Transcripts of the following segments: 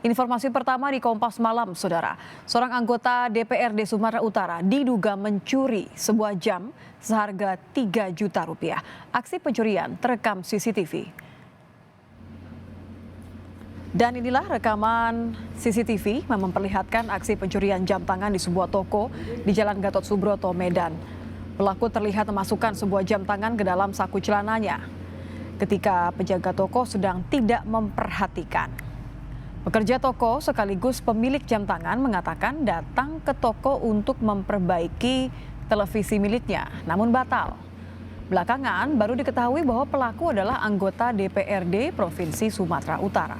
Informasi pertama di Kompas Malam, Saudara. Seorang anggota DPRD Sumatera Utara diduga mencuri sebuah jam seharga 3 juta rupiah. Aksi pencurian terekam CCTV. Dan inilah rekaman CCTV yang memperlihatkan aksi pencurian jam tangan di sebuah toko di Jalan Gatot Subroto, Medan. Pelaku terlihat memasukkan sebuah jam tangan ke dalam saku celananya ketika penjaga toko sedang tidak memperhatikan. Pekerja toko sekaligus pemilik jam tangan mengatakan datang ke toko untuk memperbaiki televisi miliknya, namun batal. Belakangan baru diketahui bahwa pelaku adalah anggota DPRD Provinsi Sumatera Utara.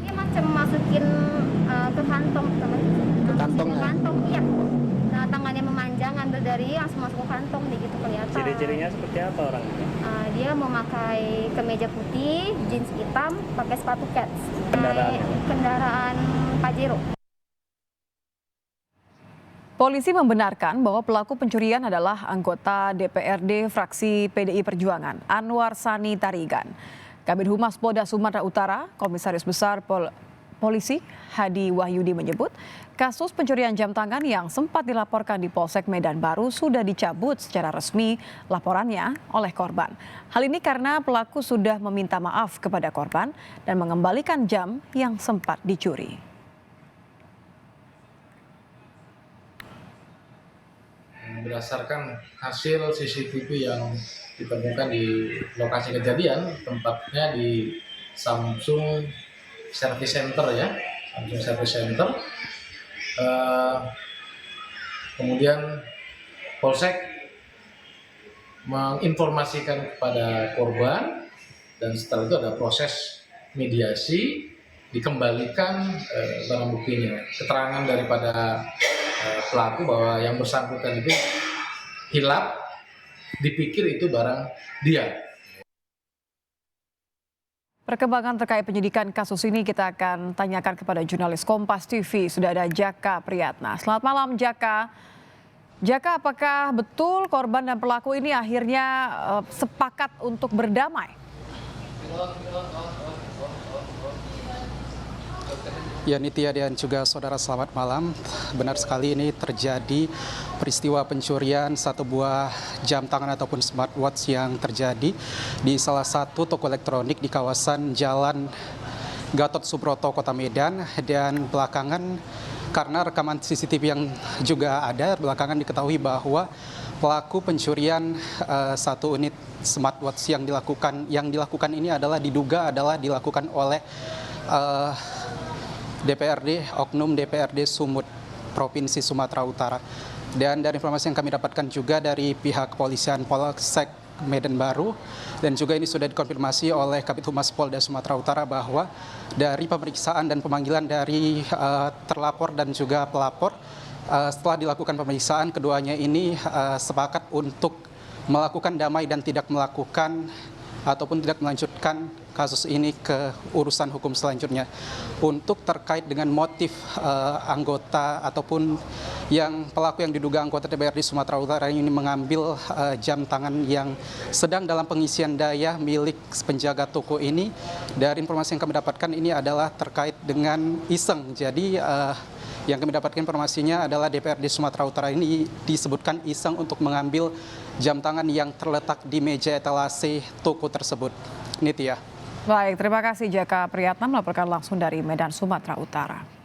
Dia macam masukin ke kantong, ke kantong, iya. Nah, tangannya memanjang, ambil dari langsung masuk ke kantong, gitu kelihatan. Ciri-cirinya seperti apa orangnya? Dia memakai kemeja putih, jeans hitam, pakai sepatu kets. Kendaraan Pajero. Polisi membenarkan bahwa pelaku pencurian adalah anggota DPRD fraksi PDI Perjuangan, Anwar Sani Tarigan. Kabid Humas Polda Sumatera Utara, Komisaris Besar Polisi Hadi Wahyudi menyebut kasus pencurian jam tangan yang sempat dilaporkan di Polsek Medan Baru sudah dicabut secara resmi laporannya oleh korban. Hal ini karena pelaku sudah meminta maaf kepada korban dan mengembalikan jam yang sempat dicuri. Berdasarkan hasil CCTV yang ditemukan di lokasi kejadian, tempatnya di Samsung Service Center ya, Samsung Service Center. Kemudian Polsek menginformasikan kepada korban dan setelah itu ada proses mediasi, dikembalikan barang buktinya. Keterangan daripada pelaku bahwa yang bersangkutan itu hilap, dipikir itu barang dia. Perkembangan terkait penyidikan kasus ini kita akan tanyakan kepada jurnalis Kompas TV. Sudah ada Jaka Priyatna. Selamat malam Jaka. Jaka, apakah betul korban dan pelaku ini akhirnya sepakat untuk berdamai? Ya, Nitya dan juga saudara, selamat malam. Benar sekali, ini terjadi peristiwa pencurian satu buah jam tangan ataupun smartwatch yang terjadi di salah satu toko elektronik di kawasan Jalan Gatot Subroto, Kota Medan. Dan belakangan karena rekaman CCTV yang juga ada, belakangan diketahui bahwa pelaku pencurian satu unit smartwatch yang dilakukan ini diduga dilakukan oleh Oknum DPRD Sumut Provinsi Sumatera Utara. Dan dari informasi yang kami dapatkan juga dari pihak kepolisian Polsek Medan Baru, dan juga ini sudah dikonfirmasi oleh Kabid Humas Polda Sumatera Utara bahwa dari pemeriksaan dan pemanggilan dari terlapor dan juga pelapor, setelah dilakukan pemeriksaan, keduanya ini sepakat untuk melakukan damai dan tidak melakukan ataupun tidak melanjutkan kasus ini ke urusan hukum selanjutnya. Untuk terkait dengan motif anggota ataupun yang pelaku yang diduga anggota DPRD Sumatera Utara ini mengambil jam tangan yang sedang dalam pengisian daya milik penjaga toko ini, dari informasi yang kami dapatkan ini adalah terkait dengan iseng. Jadi yang kami dapatkan informasinya adalah DPRD Sumatera Utara ini disebutkan iseng untuk mengambil jam tangan yang terletak di meja etalase toko tersebut. Nitya. Baik, terima kasih Jaka Priyatna melaporkan langsung dari Medan, Sumatera Utara.